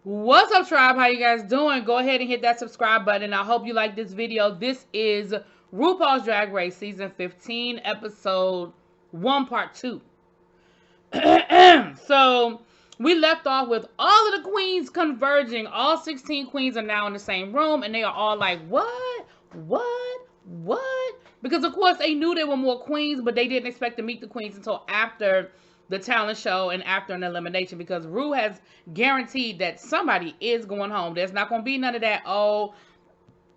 What's up, tribe? How you guys doing? Go ahead and hit that subscribe button. I hope you like this video. This is RuPaul's Drag Race Season 15, Episode 1, Part 2. So, we left off with all of the queens converging. All 16 queens are now in the same room, and they are all like, what? What? What? Because, of course, they knew there were more queens, but they didn't expect to meet the queens until after the talent show and after an elimination, because Ru has guaranteed that somebody is going home. There's not going to be none of that, oh,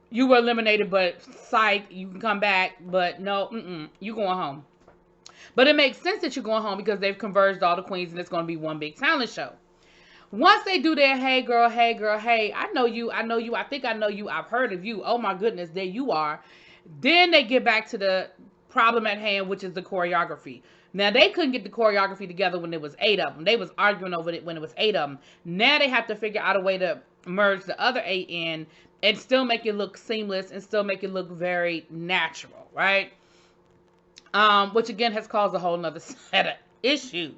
you were eliminated, but psych, you can come back. But no, you going home. But it makes sense that you're going home because they've converged all the queens and it's going to be one big talent show. Once they do their hey girl, hey, I know you, I think I know you, I've heard of you, oh my goodness, there you are. Then they get back to the problem at hand, which is the choreography. Now, they couldn't get the choreography together when there was 8 of them. They was arguing over it when it was 8 of them. Now they have to figure out a way to merge the other 8 in and still make it look seamless and still make it look very natural, right? Which again has caused a whole nother set of issues.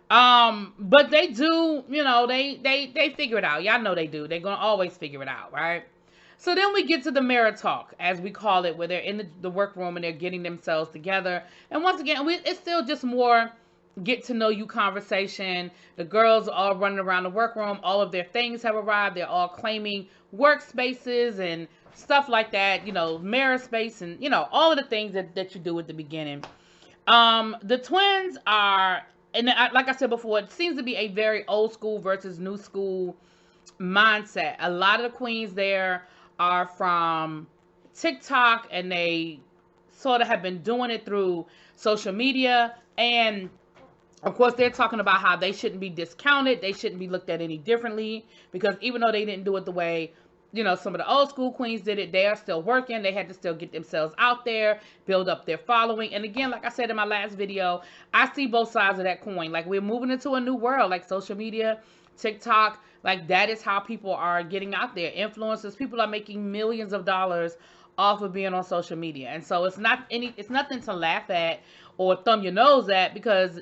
But they do, they figure it out. Y'all know they do. They're gonna always figure it out, right? So then we get to the mirror talk, as we call it, where they're in the workroom and they're getting themselves together. And once again, it's still just more get to know you conversation. The girls are all running around the workroom. All of their things have arrived. They're all claiming workspaces and stuff like that, mirror space and, all of the things that you do at the beginning. The twins are, and like I said before, it seems to be a very old school versus new school mindset. A lot of the queens there are from TikTok, and they sort of have been doing it through social media. And of course, they're talking about how they shouldn't be discounted. They shouldn't be looked at any differently, because even though they didn't do it the way, some of the old school queens did it, they are still working. They had to still get themselves out there, build up their following. And again, like I said in my last video, I see both sides of that coin. Like, we're moving into a new world, like social media, TikTok, like that is how people are getting out there. Influencers, people are making millions of dollars off of being on social media. And so it's nothing to laugh at or thumb your nose at, because,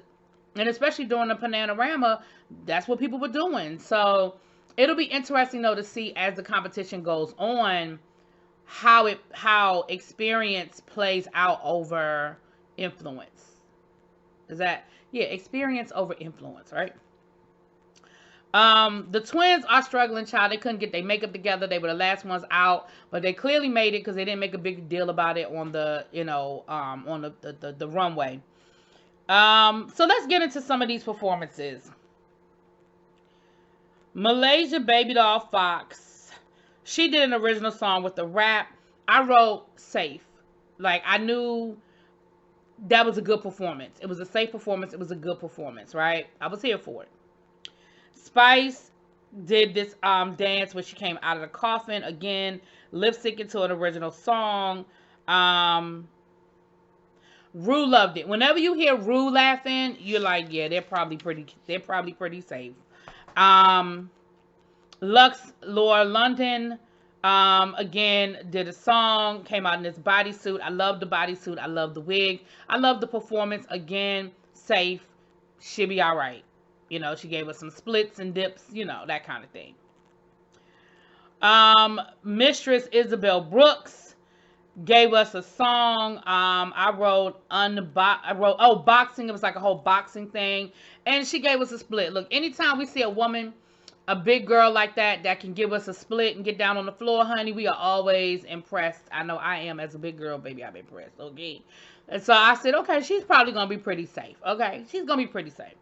and especially during the Panorama, that's what people were doing. So it'll be interesting though to see, as the competition goes on, how experience plays out over influence. Experience over influence, right? The twins are struggling, child. They couldn't get their makeup together. They were the last ones out, but they clearly made it because they didn't make a big deal about it on the, on the runway. So let's get into some of these performances. Malaysia Baby Doll Fox. She did an original song with the rap. I wrote safe. Like, I knew that was a good performance. It was a safe performance. It was a good performance, right? I was here for it. Spice did this dance where she came out of the coffin. Again, lip syncing to an original song. Ru loved it. Whenever you hear Ru laughing, you're like, yeah, they're probably pretty safe. Lux Laura London again did a song, came out in this bodysuit. I love the bodysuit. I love the wig. I love the performance. Again, safe. She'll be all right. She gave us some splits and dips, that kind of thing. Mistress Isabel Brooks gave us a song. I wrote boxing. It was like a whole boxing thing. And she gave us a split. Look, anytime we see a woman, a big girl like that can give us a split and get down on the floor, honey, we are always impressed. I know I am. As a big girl, baby, I'm impressed. Okay. And so I said, okay, she's probably going to be pretty safe. Okay. She's going to be pretty safe.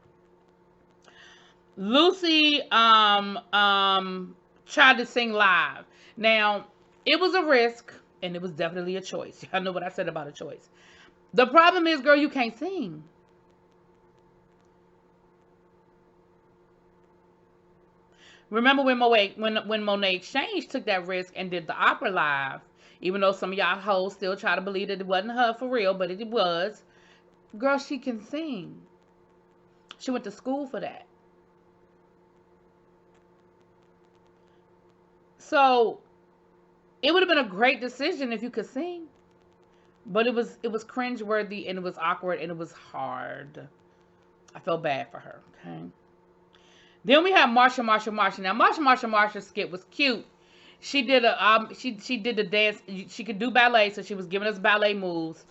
Lucy tried to sing live. Now, it was a risk, and it was definitely a choice. Y'all know what I said about a choice. The problem is, girl, you can't sing. Remember when Monet Exchange took that risk and did the opera live, even though some of y'all hoes still try to believe that it wasn't her for real, but it was. Girl, she can sing. She went to school for that. So it would have been a great decision if you could sing, but it was cringeworthy, and it was awkward, and it was hard. I felt bad for her. Okay. Then we have Marsha. Now Marsha's skit was cute. She did she did the dance. She could do ballet, so she was giving us ballet moves.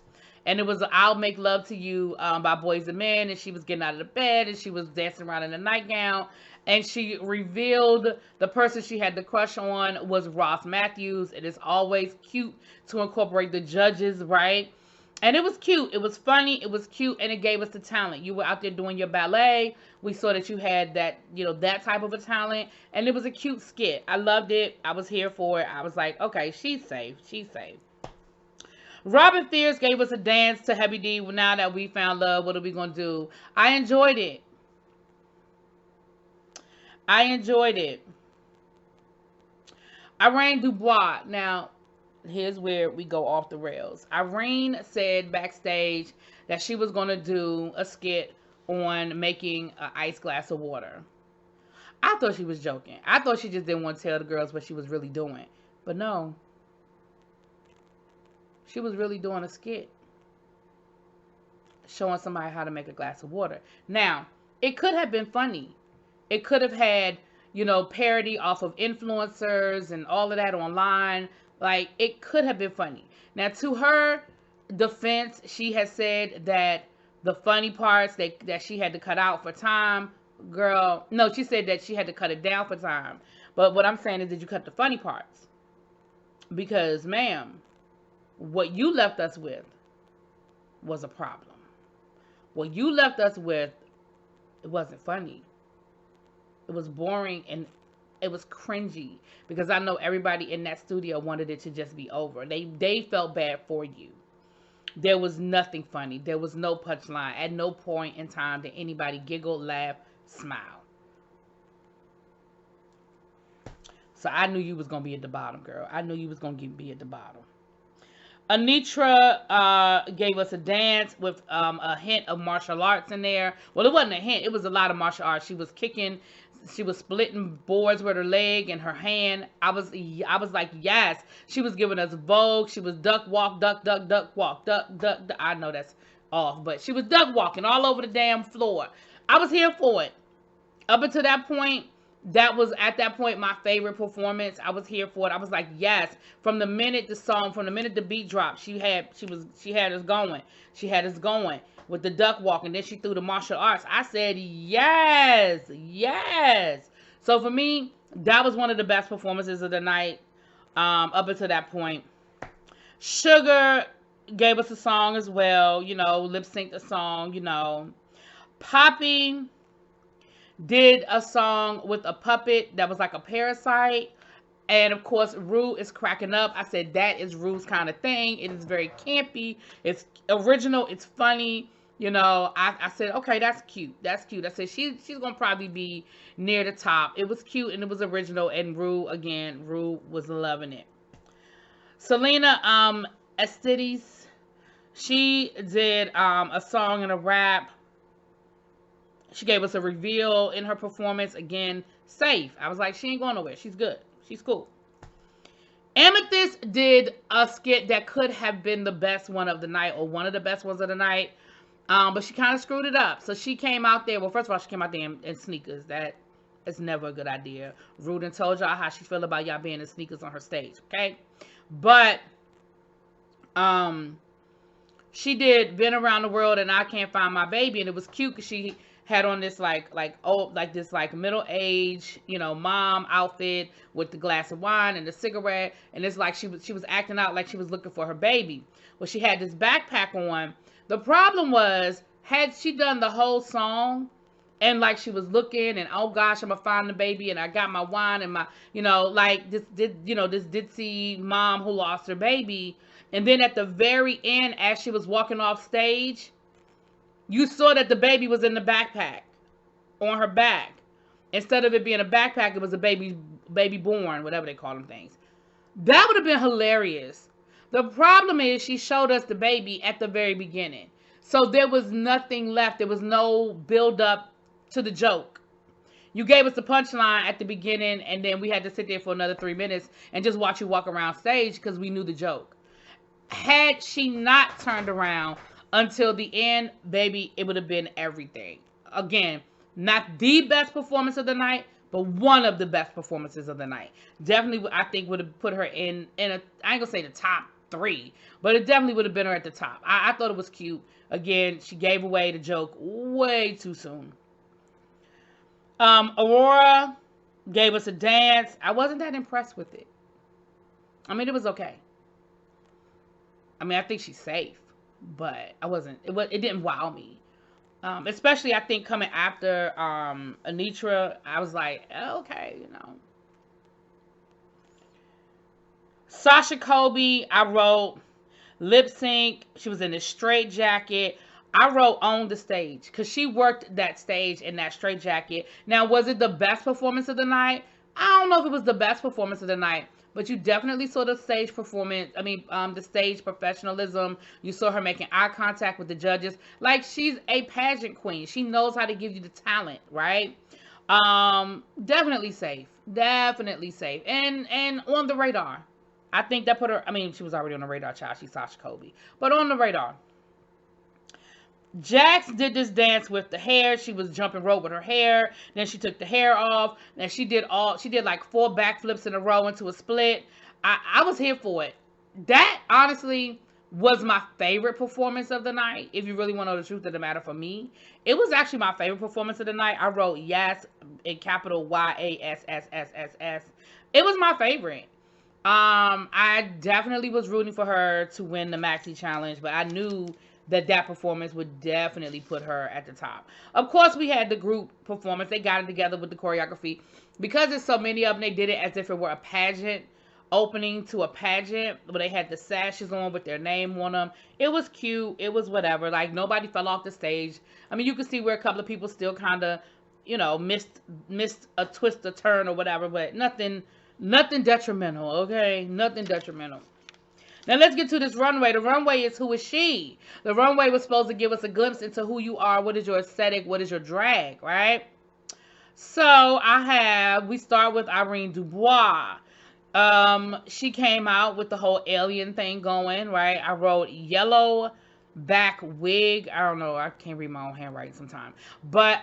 And it was "I'll Make Love to You" by Boys and Men, and she was getting out of the bed, and she was dancing around in a nightgown, and she revealed the person she had the crush on was Ross Matthews. It is always cute to incorporate the judges, right? And it was cute. It was funny. It was cute, and it gave us the talent. You were out there doing your ballet. We saw that you had that, that type of a talent, and it was a cute skit. I loved it. I was here for it. I was like, okay, she's safe. She's safe. Robin Fierce gave us a dance to Heavy D. Now that we found love, what are we going to do? I enjoyed it. I enjoyed it. Irene Dubois. Now, here's where we go off the rails. Irene said backstage that she was going to do a skit on making an ice glass of water. I thought she was joking. I thought she just didn't want to tell the girls what she was really doing. But no. She was really doing a skit showing somebody how to make a glass of water. Now, it could have been funny. It could have had, parody off of influencers and all of that online. Like, it could have been funny. Now, to her defense, she has said that the funny parts that she had to cut out for time, girl. No, she said that she had to cut it down for time. But what I'm saying is, did you cut the funny parts? Because, ma'am, what you left us with was a problem. What you left us with, it wasn't funny. It was boring and it was cringy. Because I know everybody in that studio wanted it to just be over. They felt bad for you. There was nothing funny. There was no punchline. At no point in time did anybody giggle, laugh, smile. So I knew you was going to be at the bottom, girl. I knew you was going to be at the bottom. Anitra gave us a dance with a hint of martial arts in there. Well, it wasn't a hint. It was a lot of martial arts. She was kicking. She was splitting boards with her leg and her hand. I was like, yes. She was giving us Vogue. She was duck walk, duck walk, duck. I know that's off, but she was duck walking all over the damn floor. I was here for it. Up until that point, that was at that point my favorite performance. I was here for it. I was like, yes. From the minute the beat dropped, she had us going. She had us going with the duck walk, and then she threw the martial arts. I said, yes. So for me, that was one of the best performances of the night. Up until that point, Sugar gave us a song as well. Lip synced a song. Poppy did a song with a puppet that was like a parasite. And of course, Ru is cracking up. I said, that is Ru's kind of thing. It is very campy. It's original. It's funny. I said, okay, that's cute. That's cute. I said, she's going to probably be near the top. It was cute and it was original. And Ru was loving it. Selena S15, she did a song and a rap. She gave us a reveal in her performance. Again, safe. I was like, she ain't going nowhere. She's good. She's cool. Amethyst did a skit that could have been the best one of the night, or one of the best ones of the night. But she kind of screwed it up. So she came out there. Well, first of all, she came out there in sneakers. That is never a good idea. Rudin told y'all how she feel about y'all being in sneakers on her stage. Okay? But she did Been Around the World and I Can't Find My Baby. And it was cute because she had on this like middle age, mom outfit with the glass of wine and the cigarette, and it's like she was acting out like she was looking for her baby. Well, she had this backpack on. The problem was, had she done the whole song and like she was looking and, oh gosh, I'm gonna find the baby and I got my wine and my, this ditzy mom who lost her baby, and then at the very end, as she was walking off stage, you saw that the baby was in the backpack on her back. Instead of it being a backpack, it was a baby born, whatever they call them things. That would have been hilarious. The problem is she showed us the baby at the very beginning. So there was nothing left. There was no build up to the joke. You gave us the punchline at the beginning, and then we had to sit there for another 3 minutes and just watch you walk around stage because we knew the joke. Had she not turned around until the end, baby, it would have been everything. Again, Not the best performance of the night, but one of the best performances of the night. Definitely, I think would have put her in a, I ain't gonna say the top 3, but it definitely would have been her at the top. I thought it was cute. Again, she gave away the joke way too soon. Aurora gave us a dance. I wasn't that impressed with it. I mean, it was okay. I mean, I think she's safe, but I wasn't. It didn't wow me. Especially, I think coming after Anitra, I was like, okay, you know. Sasha Colby, I wrote lip sync. She was in a straight jacket. I wrote on the stage because she worked that stage in that straight jacket. Now, was it the best performance of the night? I don't know if it was the best performance of the night, but you definitely saw the stage performance. I mean, the stage professionalism. You saw her making eye contact with the judges. Like, she's a pageant queen. She knows how to give you the talent, right? Definitely safe. Definitely safe. And on the radar. I think that put her, I mean, she was already on the radar, child. She's Sasha Colby. But on the radar. Jax did this dance with the hair. She was jumping rope with her hair. Then she took the hair off. Then she did like 4 backflips in a row into a split. I was here for it. That honestly was my favorite performance of the night. If you really want to know the truth of the matter for me, it was actually my favorite performance of the night. I wrote yes in capital YASSSSS. It was my favorite. I definitely was rooting for her to win the Maxi Challenge, but I knew that performance would definitely put her at the top. Of course, we had the group performance. They got it together with the choreography. Because there's so many of them, they did it as if it were a pageant, opening to a pageant, where they had the sashes on with their name on them. It was cute. It was whatever. Like, nobody fell off the stage. I mean, you could see where a couple of people still kind of, you know, missed a twist, a turn, or whatever, but nothing detrimental, okay? Nothing detrimental. Now let's get to this runway. The runway is Who Is She? The runway was supposed to give us a glimpse into who you are, what is your aesthetic, what is your drag, right? So we start with Irene Dubois. She came out with the whole alien thing going, right? I wrote yellow back wig. I don't know. I can't read my own handwriting sometimes. But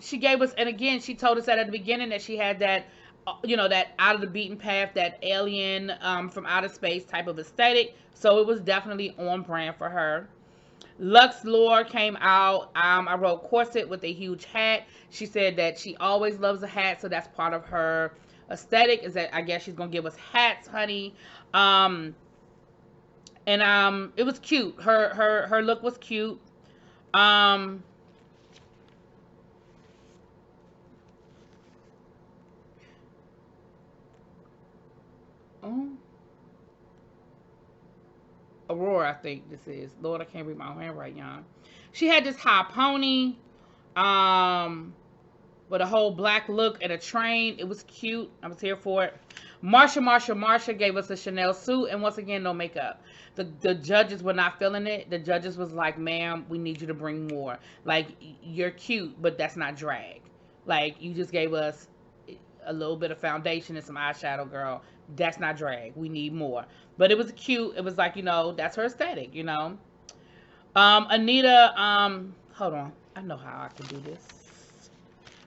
she gave us, and again, she told us that at the beginning that she had that, you know, that out of the beaten path, that alien from outer space type of aesthetic. So it was definitely on brand for her. Lux Lore came out. I wrote corset with a huge hat. She said that she always loves a hat, so that's part of her aesthetic, is that I guess she's gonna give us hats, honey. And it was cute. Her look was cute. Aurora, I think this is. Lord, I can't read my own handwriting, y'all. She had this high pony, with a whole black look and a train. It was cute. I was here for it. Marsha gave us a Chanel suit, and once again, no makeup. The judges were not feeling it. The judges was like, ma'am, we need you to bring more. Like, you're cute, but that's not drag. Like, you just gave us a little bit of foundation and some eyeshadow, girl. That's not drag. We need more. But it was cute. It was like, you know, that's her aesthetic, you know. Anita, hold on. I know how I can do this.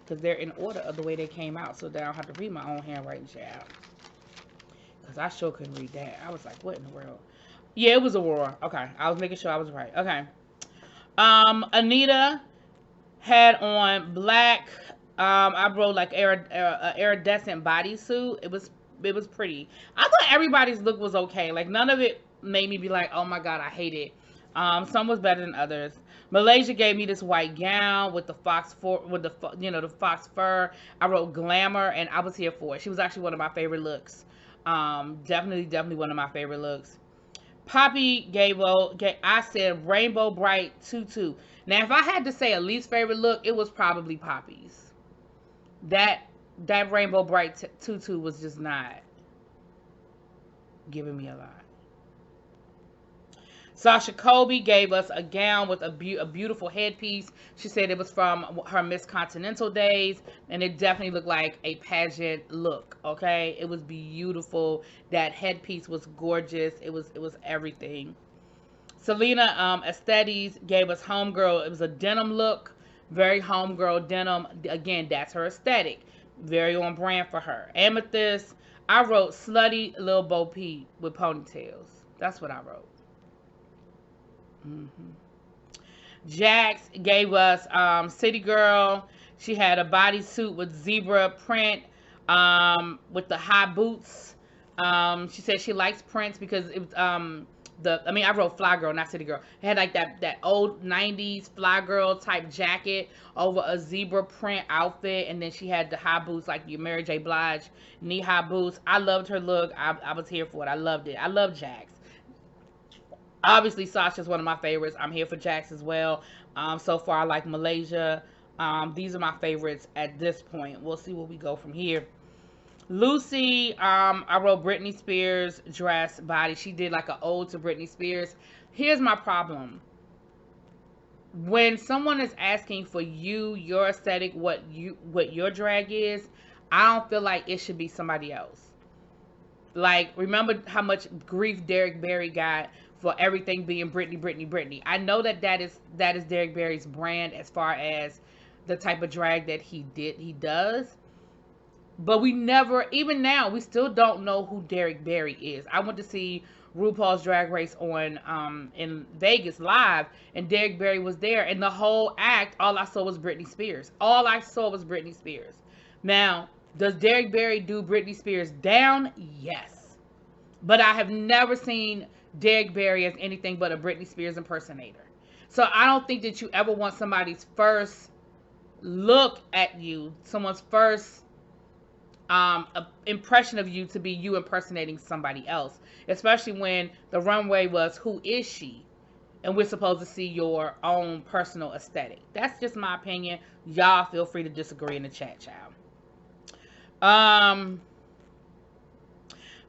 Because they're in order of the way they came out. So that I don't have to read my own handwriting, child. Because I sure couldn't read that. I was like, what in the world? Yeah, it was Aurora. Okay. I was making sure I was right. Okay. Anita had on black, I wrote like iridescent bodysuit. It was pretty. I thought everybody's look was okay. Like, none of it made me be like, oh my God, I hate it. Some was better than others. Malaysia gave me this white gown with the fox fur. I wrote glamour, and I was here for it. She was actually one of my favorite looks. Definitely one of my favorite looks. Poppy I said rainbow bright tutu. Now, if I had to say a least favorite look, it was probably Poppy's. That rainbow bright tutu was just not giving me a lot. Sasha Colby gave us a gown with a beautiful headpiece. She said it was from her Miss Continental days, and it definitely looked like a pageant look, okay? It was beautiful. That headpiece was gorgeous. It was everything. Selena Aesthetics gave us Homegirl. It was a denim look. Very homegirl denim. Again, that's her aesthetic. Very on brand for her. Amethyst, I wrote slutty Lil Bo Peep with ponytails. That's what I wrote. Jax gave us City Girl. She had a bodysuit with zebra print with the high boots. She said she likes prints because it was I wrote Fly Girl, not City Girl. It had like that old 90s Fly Girl type jacket over a zebra print outfit, and then she had the high boots like your Mary J. Blige knee-high boots. I loved her look. I was here for it. I loved it. I love Jax. Obviously, Sasha's one of my favorites. I'm here for Jax as well. So far, I like Malaysia. These are my favorites at this point. We'll see where we go from here. Lucy, I wrote Britney Spears dress body. She did like an ode to Britney Spears. Here's my problem. When someone is asking for your aesthetic, what your drag is, I don't feel like it should be somebody else. Like, remember how much grief Derek Barry got for everything being Britney. I know that is Derek Barry's brand as far as the type of drag that he does. But we never, even now, we still don't know who Derek Barry is. I went to see RuPaul's Drag Race on in Vegas live, and Derek Barry was there, and the whole act, all I saw was Britney Spears. All I saw was Britney Spears. Now, does Derek Barry do Britney Spears down? Yes. But I have never seen Derek Barry as anything but a Britney Spears impersonator. So I don't think that you ever want somebody's first look at you, someone's first impression of you to be you impersonating somebody else, especially when the runway was who is she, and we're supposed to see your own personal aesthetic. That's just my opinion. Y'all feel free to disagree in the chat, child.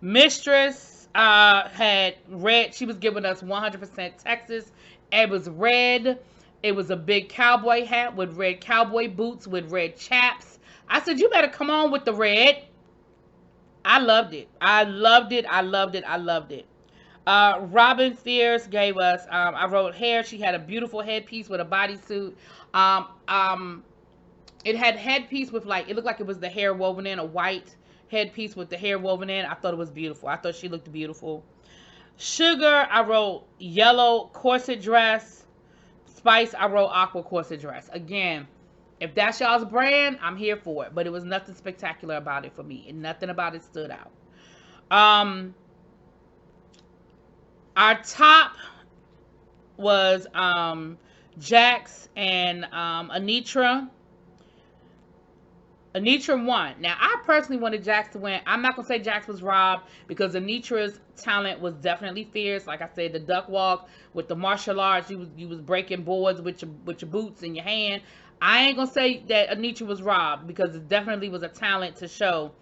Mistress had red. She was giving us 100% Texas. It was red. It was a big cowboy hat with red cowboy boots with red chaps. I said, you better come on with the red. I loved it. I loved it. I loved it. I loved it. Robin Fierce gave us, I wrote hair. She had a beautiful headpiece with a bodysuit. It had headpiece with like, it looked like it was the hair woven in, a white headpiece with the hair woven in. I thought it was beautiful. I thought she looked beautiful. Sugar, I wrote yellow corset dress. Spice, I wrote aqua corset dress. Again, if that's y'all's brand, I'm here for it. But it was nothing spectacular about it for me. And nothing about it stood out. Our top was Jax and Anitra. Anitra won. Now, I personally wanted Jax to win. I'm not going to say Jax was robbed because Anitra's talent was definitely fierce. Like I said, the duck walk with the martial arts, you was breaking boards with your boots in your hand. I ain't going to say that Anitra was robbed because it definitely was a talent to show.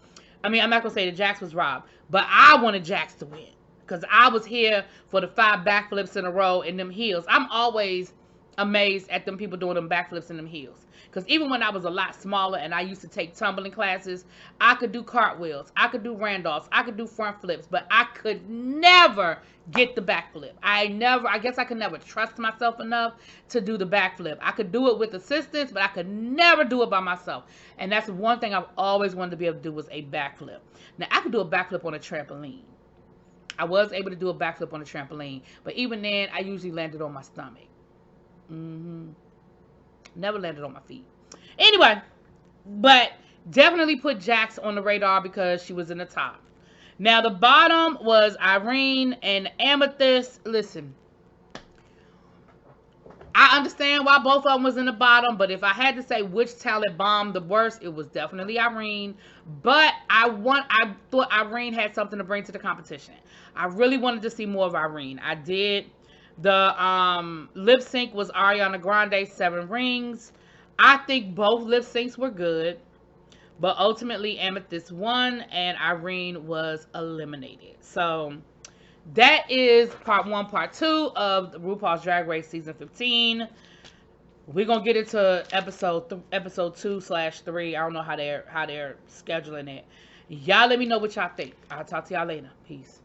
I mean, I'm not going to say that Jax was robbed, but I wanted Jax to win because I was here for the 5 backflips in a row in them heels. I'm always amazed at them people doing them backflips in them heels. Because even when I was a lot smaller and I used to take tumbling classes, I could do cartwheels, I could do Randolphs, I could do front flips, but I could never get the backflip. I guess I could never trust myself enough to do the backflip. I could do it with assistance, but I could never do it by myself. And that's one thing I've always wanted to be able to do was a backflip. Now, I could do a backflip on a trampoline. I was able to do a backflip on a trampoline, but even then, I usually landed on my stomach. Never landed on my feet. Anyway, but definitely put Jax on the radar because she was in the top. Now, the bottom was Irene and Amethyst. Listen, I understand why both of them was in the bottom, but if I had to say which talent bombed the worst, it was definitely Irene. But I thought Irene had something to bring to the competition. I really wanted to see more of Irene. I did. The lip sync was Ariana Grande, 7 Rings. I think both lip syncs were good, but ultimately Amethyst won and Irene was eliminated. So that is part 1, part 2 of the RuPaul's Drag Race season 15. We're gonna get into episode 2/3. I don't know how they're scheduling it. Y'all let me know what y'all think. I'll talk to y'all later. Peace.